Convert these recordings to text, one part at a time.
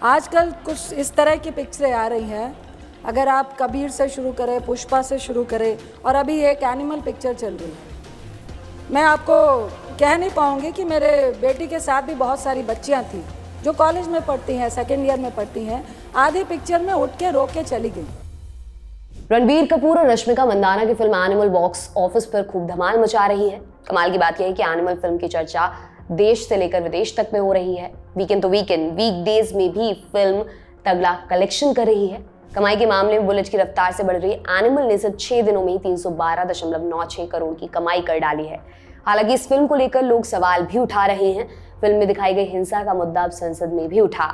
आजकल कुछ इस तरह की पिक्चरें आ रही हैं, अगर आप कबीर से शुरू करें, पुष्पा से शुरू करें, और अभी एक एनिमल पिक्चर चल रही है। मैं आपको कह नहीं पाऊँगी कि मेरे बेटी के साथ भी बहुत सारी बच्चियाँ थी जो कॉलेज में पढ़ती हैं, सेकेंड ईयर में पढ़ती हैं, आधी पिक्चर में उठ के रो के चली गई। रणबीर कपूर और रश्मिका मंदाना की फिल्म एनिमल बॉक्स ऑफिस पर खूब धमाल मचा रही है। कमाल की बात यह है कि एनिमल फिल्म की चर्चा देश से लेकर विदेश तक में हो रही है। वीकेंड तो वीकेंड, वीकडेज में भी फिल्म तगड़ा कलेक्शन कर रही है। कमाई के मामले में बुलेट की रफ्तार से बढ़ रही एनिमल ने सिर्फ 6 दिनों में ही 312.96 करोड़ की कमाई कर डाली है। हालांकि इस फिल्म को लेकर लोग सवाल भी उठा रहे हैं। फिल्म में दिखाई गई हिंसा का मुद्दा अब संसद में भी उठा।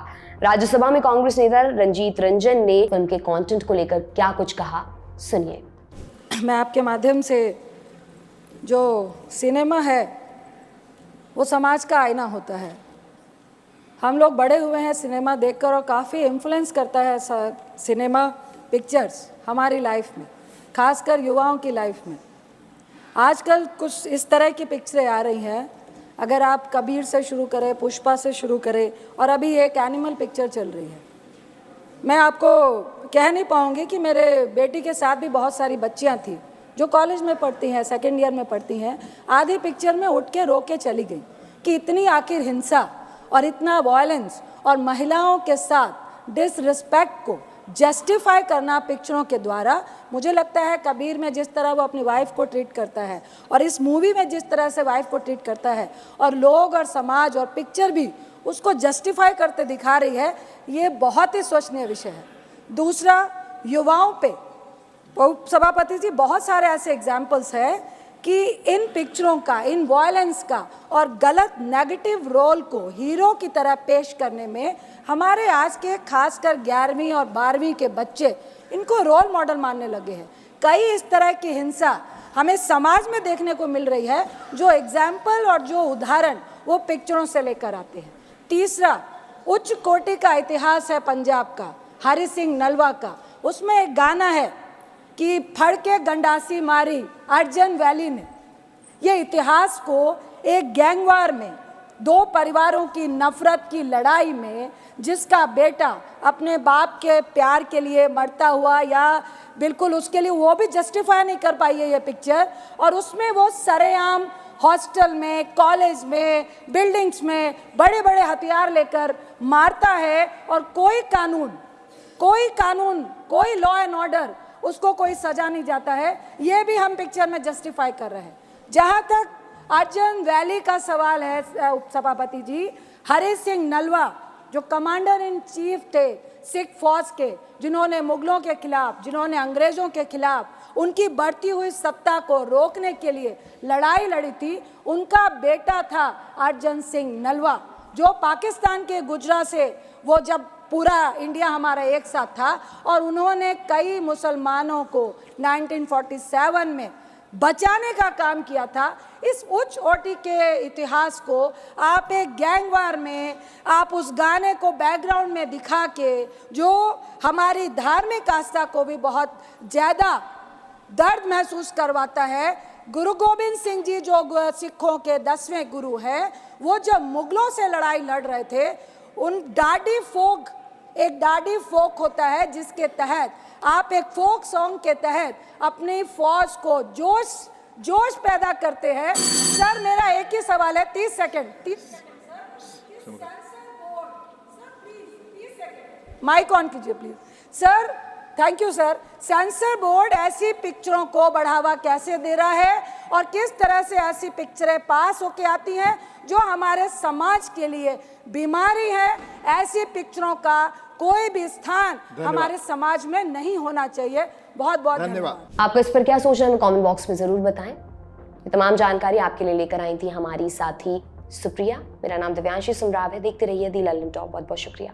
राज्यसभा में कांग्रेस नेता रंजीत रंजन ने फिल्म के कंटेंट को लेकर क्या कुछ कहा, सुनिए। मैं आपके माध्यम से, जो सिनेमा है वो समाज का आईना होता है। हम लोग बड़े हुए हैं सिनेमा देखकर और काफ़ी इन्फ्लुएंस करता है सिनेमा पिक्चर्स हमारी लाइफ में, खासकर युवाओं की लाइफ में। आजकल कुछ इस तरह की पिक्चरें आ रही हैं, अगर आप कबीर से शुरू करें, पुष्पा से शुरू करें, और अभी एक एनिमल पिक्चर चल रही है। मैं आपको कह नहीं पाऊँगी कि मेरे बेटी के साथ भी बहुत सारी बच्चियाँ थी जो कॉलेज में पढ़ती हैं, सेकेंड ईयर में पढ़ती हैं, आधी पिक्चर में उठ के रो के चली गई कि इतनी आखिर हिंसा और इतना वायलेंस और महिलाओं के साथ डिसरिस्पेक्ट को जस्टिफाई करना पिक्चरों के द्वारा, मुझे लगता है कबीर में जिस तरह वो अपनी वाइफ को ट्रीट करता है और इस मूवी में जिस तरह से वाइफ को ट्रीट करता है, और लोग और समाज और पिक्चर भी उसको जस्टिफाई करते दिखा रही है, ये बहुत ही सोचनीय विषय है। दूसरा, युवाओं पे सभापति जी, बहुत सारे ऐसे एग्जाम्पल्स हैं कि इन पिक्चरों का, इन वायलेंस का और गलत नेगेटिव रोल को हीरो की तरह पेश करने में हमारे आज के खासकर 11वीं और 12वीं के बच्चे इनको रोल मॉडल मानने लगे हैं। कई इस तरह की हिंसा हमें समाज में देखने को मिल रही है, जो एग्जाम्पल और जो उदाहरण वो पिक्चरों से लेकर आते हैं। तीसरा, उच्च कोटि का इतिहास है पंजाब का, हरि सिंह नलवा का। उसमें एक गाना है कि फड़ के गंडासी मारी अर्जन वैली ने। ये इतिहास को एक गैंगवार में, दो परिवारों की नफरत की लड़ाई में, जिसका बेटा अपने बाप के प्यार के लिए मरता हुआ, या बिल्कुल उसके लिए वो भी जस्टिफाई नहीं कर पाई है ये पिक्चर, और उसमें वो सरेआम हॉस्टल में, कॉलेज में, बिल्डिंग्स में बड़े बड़े हथियार लेकर मारता है, और कोई कानून, कोई लॉ एंड ऑर्डर, उसको कोई सजा नहीं जाता है। ये भी हम पिक्चर में जस्टिफाई कर रहे हैं। जहाँ तक अर्जन वैली का सवाल है सभापति जी, हरि सिंह नलवा जो कमांडर इन चीफ थे सिख फौज के, जिन्होंने मुगलों के खिलाफ, जिन्होंने अंग्रेजों के खिलाफ उनकी बढ़ती हुई सत्ता को रोकने के लिए लड़ाई लड़ी थी, उनका बेटा था अर्जन सिंह नलवा, जो पाकिस्तान के गुजरात से, वो जब पूरा इंडिया हमारा एक साथ था, और उन्होंने कई मुसलमानों को 1947 में बचाने का काम किया था। इस उच्च कोटि के इतिहास को आप एक गैंगवार में, आप उस गाने को बैकग्राउंड में दिखा के, जो हमारी धार्मिक आस्था को भी बहुत ज़्यादा दर्द महसूस करवाता है। गुरु गोविंद सिंह जी जो सिखों के 10वें गुरु हैं, वो जब मुगलों से लड़ाई लड़ रहे थे, उन एक डाडी फोक होता है, जिसके तहत आप एक फोक सॉन्ग के तहत अपनी फौज को जोश पैदा करते हैं। सर, मेरा एक ही सवाल है, 30 सेकंड माइक ऑन कीजिए please. Sir, thank you sir. Sensor board ऐसी पिक्चरों को बढ़ावा कैसे दे रहा है, और किस तरह से ऐसी पिक्चरें पास होके आती हैं जो हमारे समाज के लिए बीमारी है? ऐसी पिक्चरों का कोई भी स्थान हमारे समाज में नहीं होना चाहिए। बहुत बहुत धन्यवाद। आपको इस पर क्या सोचना है, कमेंट बॉक्स में जरूर बताएं। ये तमाम जानकारी आपके लिए लेकर आई थी हमारी साथी सुप्रिया। मेरा नाम दिव्यांशी सुमराव है। देखते रहिए दी लल्लन टॉप। बहुत बहुत शुक्रिया।